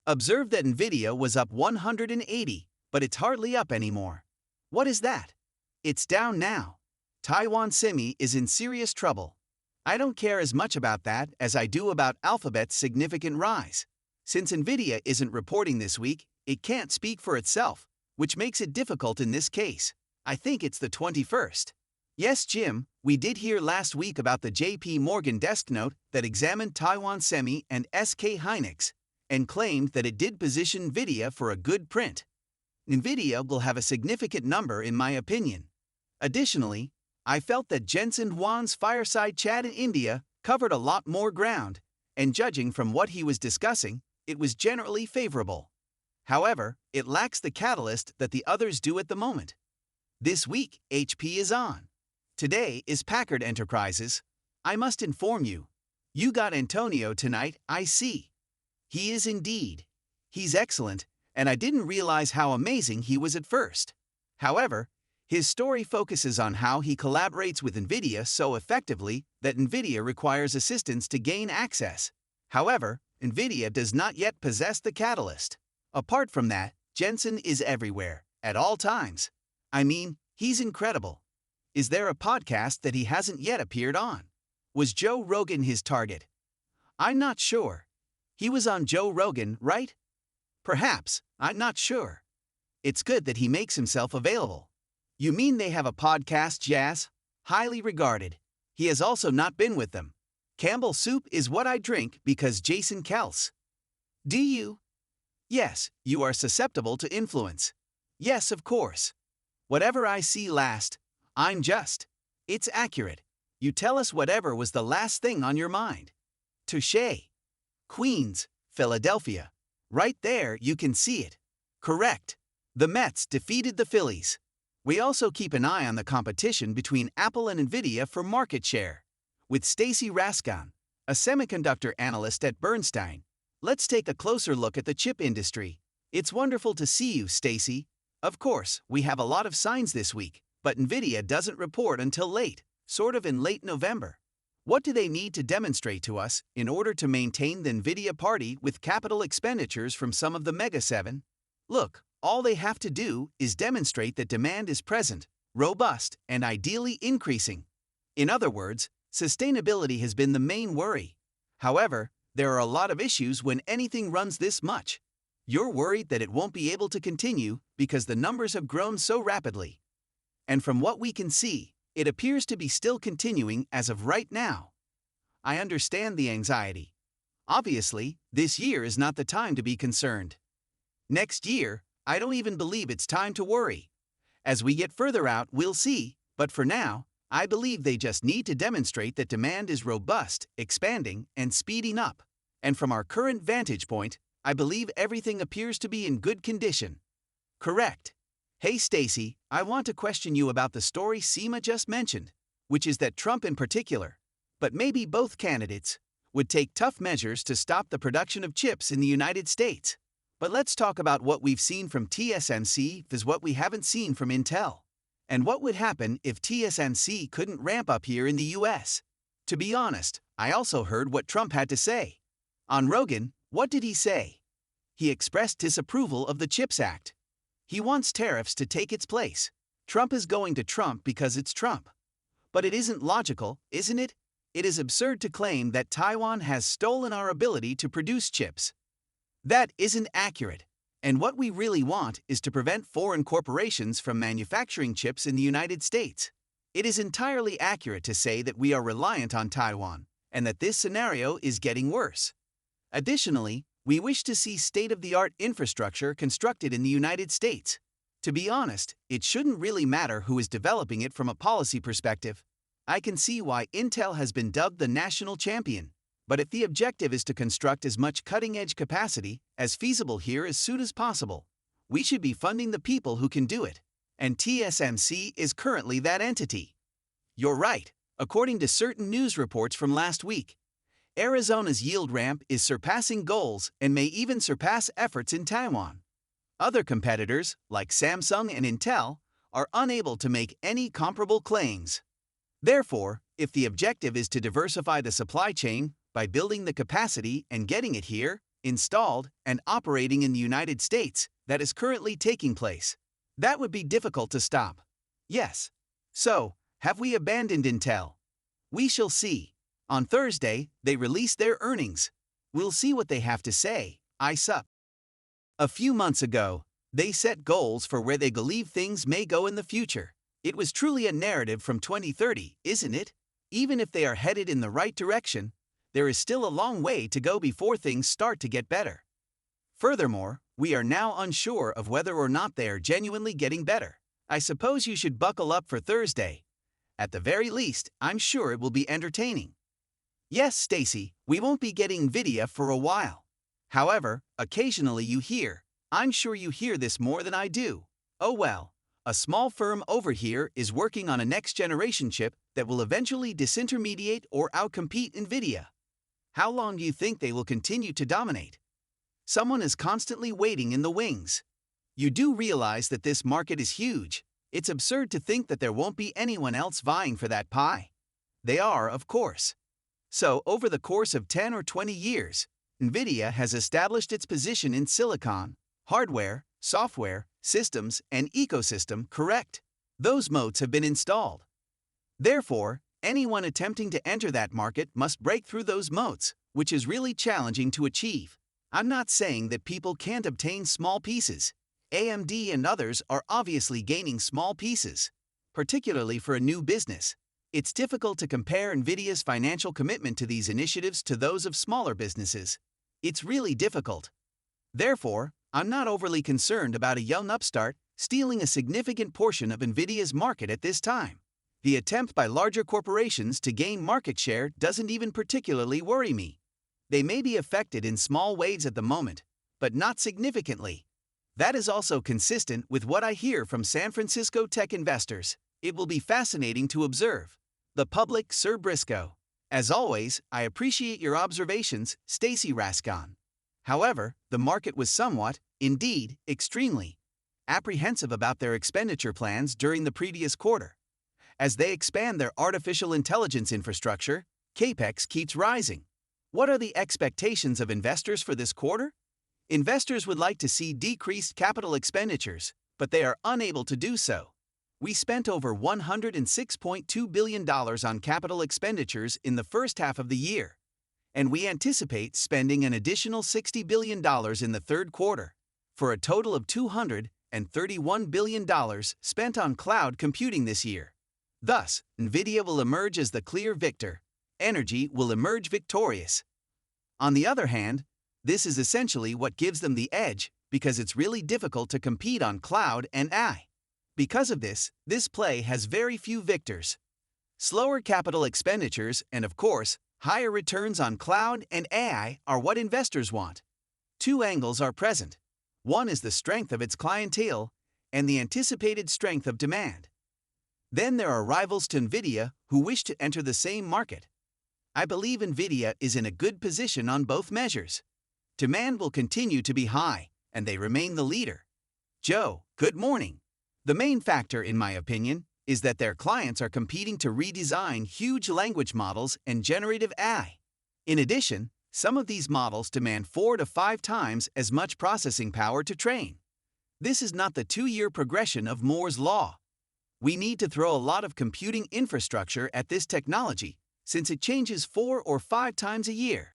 Observe that Nvidia was up 180, but it's hardly up anymore. What is that? It's down now. Taiwan Semi is in serious trouble. I don't care as much about that as I do about Alphabet's significant rise. Since Nvidia isn't reporting this week, it can't speak for itself, which makes it difficult in this case. I think it's the 21st. Yes, Jim, we did hear last week about the JP Morgan desk note that examined Taiwan Semi and SK Hynix and claimed that it did position Nvidia for a good print. Nvidia will have a significant number in my opinion. Additionally, I felt that Jensen Huang's fireside chat in India covered a lot more ground, and judging from what he was discussing, it was generally favorable. However, it lacks the catalyst that the others do at the moment. This week, HP is on. Today is Packard Enterprises. I must inform you. You got Antonio tonight, I see. He is indeed. He's excellent, and I didn't realize how amazing he was at first. However, his story focuses on how he collaborates with Nvidia so effectively that Nvidia requires assistance to gain access. However, Nvidia does not yet possess the catalyst. Apart from that, Jensen is everywhere, at all times. I mean, he's incredible. Is there a podcast that he hasn't yet appeared on? Was Joe Rogan his target? I'm not sure. He was on Joe Rogan, right? Perhaps, I'm not sure. It's good that he makes himself available. You mean they have a podcast, Jazz? Highly regarded. He has also not been with them. Campbell Soup is what I drink because Jason Kels. Do you? Yes, you are susceptible to influence. Yes, of course. Whatever I see last, I'm just. It's accurate. You tell us whatever was the last thing on your mind. Touché. Queens, Philadelphia. Right there, you can see it. Correct. The Mets defeated the Phillies. We also keep an eye on the competition between Apple and Nvidia for market share. With Stacy Rasgon, a semiconductor analyst at Bernstein, let's take a closer look at the chip industry. It's wonderful to see you, Stacy. Of course, we have a lot of signs this week, but Nvidia doesn't report until late, sort of in late November. What do they need to demonstrate to us in order to maintain the Nvidia party with capital expenditures from some of the Mega 7? Look, all they have to do is demonstrate that demand is present, robust, and ideally increasing. In other words, sustainability has been the main worry. However, there are a lot of issues when anything runs this much. You're worried that it won't be able to continue because the numbers have grown so rapidly. And from what we can see, it appears to be still continuing as of right now. I understand the anxiety. Obviously, this year is not the time to be concerned. Next year, I don't even believe it's time to worry. As we get further out, we'll see, but for now, I believe they just need to demonstrate that demand is robust, expanding, and speeding up. And from our current vantage point, I believe everything appears to be in good condition. Correct. Hey Stacy, I want to question you about the story Seema just mentioned, which is that Trump in particular, but maybe both candidates, would take tough measures to stop the production of chips in the United States. But let's talk about what we've seen from TSMC versus what we haven't seen from Intel. And what would happen if TSMC couldn't ramp up here in the US? To be honest, I also heard what Trump had to say. On Rogan, what did he say? He expressed disapproval of the CHIPS Act. He wants tariffs to take its place. Trump is going to Trump because it's Trump. But it isn't logical, isn't it? It is absurd to claim that Taiwan has stolen our ability to produce chips. That isn't accurate. And what we really want is to prevent foreign corporations from manufacturing chips in the United States. It is entirely accurate to say that we are reliant on Taiwan, and that this scenario is getting worse. Additionally, we wish to see state-of-the-art infrastructure constructed in the United States. To be honest, it shouldn't really matter who is developing it from a policy perspective. I can see why Intel has been dubbed the national champion. But if the objective is to construct as much cutting-edge capacity as feasible here as soon as possible, we should be funding the people who can do it. And TSMC is currently that entity. You're right. According to certain news reports from last week, Arizona's yield ramp is surpassing goals and may even surpass efforts in Taiwan. Other competitors, like Samsung and Intel, are unable to make any comparable claims. Therefore, if the objective is to diversify the supply chain by building the capacity and getting it here, installed, and operating in the United States that is currently taking place. That would be difficult to stop. Yes. So, have we abandoned Intel? We shall see. On Thursday, they release their earnings. We'll see what they have to say. I sup. A few months ago, they set goals for where they believe things may go in the future. It was truly a narrative from 2030, isn't it? Even if they are headed in the right direction, there is still a long way to go before things start to get better. Furthermore, we are now unsure of whether or not they are genuinely getting better. I suppose you should buckle up for Thursday. At the very least, I'm sure it will be entertaining. Yes, Stacy, we won't be getting Nvidia for a while. However, occasionally I'm sure you hear this more than I do. Oh well, a small firm over here is working on a next-generation chip that will eventually disintermediate or outcompete Nvidia. How long do you think they will continue to dominate? Someone is constantly waiting in the wings. You do realize that this market is huge. It's absurd to think that there won't be anyone else vying for that pie. They are, of course. So, over the course of 10 or 20 years, Nvidia has established its position in silicon, hardware, software, systems, and ecosystem, correct? Those moats have been installed. Therefore, anyone attempting to enter that market must break through those moats, which is really challenging to achieve. I'm not saying that people can't obtain small pieces. AMD and others are obviously gaining small pieces, particularly for a new business. It's difficult to compare Nvidia's financial commitment to these initiatives to those of smaller businesses. It's really difficult. Therefore, I'm not overly concerned about a young upstart stealing a significant portion of Nvidia's market at this time. The attempt by larger corporations to gain market share doesn't even particularly worry me. They may be affected in small ways at the moment, but not significantly. That is also consistent with what I hear from San Francisco tech investors. It will be fascinating to observe. The public, Sir Briscoe. As always, I appreciate your observations, Stacy Rascon. However, the market was somewhat, indeed, extremely, apprehensive about their expenditure plans during the previous quarter. As they expand their artificial intelligence infrastructure, CapEx keeps rising. What are the expectations of investors for this quarter? Investors would like to see decreased capital expenditures, but they are unable to do so. We spent over $106.2 billion on capital expenditures in the first half of the year, and we anticipate spending an additional $60 billion in the third quarter, for a total of $231 billion spent on cloud computing this year. Thus, Nvidia will emerge as the clear victor. Energy will emerge victorious. On the other hand, this is essentially what gives them the edge, because it's really difficult to compete on cloud and AI. Because of this play has very few victors. Slower capital expenditures and, of course, higher returns on cloud and AI are what investors want. Two angles are present. One is the strength of its clientele and the anticipated strength of demand. Then there are rivals to Nvidia who wish to enter the same market. I believe Nvidia is in a good position on both measures. Demand will continue to be high, and they remain the leader. Joe, good morning. The main factor, in my opinion, is that their clients are competing to redesign huge language models and generative AI. In addition, some of these models demand 4 to 5 times as much processing power to train. This is not the 2-year progression of Moore's law. We need to throw a lot of computing infrastructure at this technology, since it changes 4 or 5 times a year.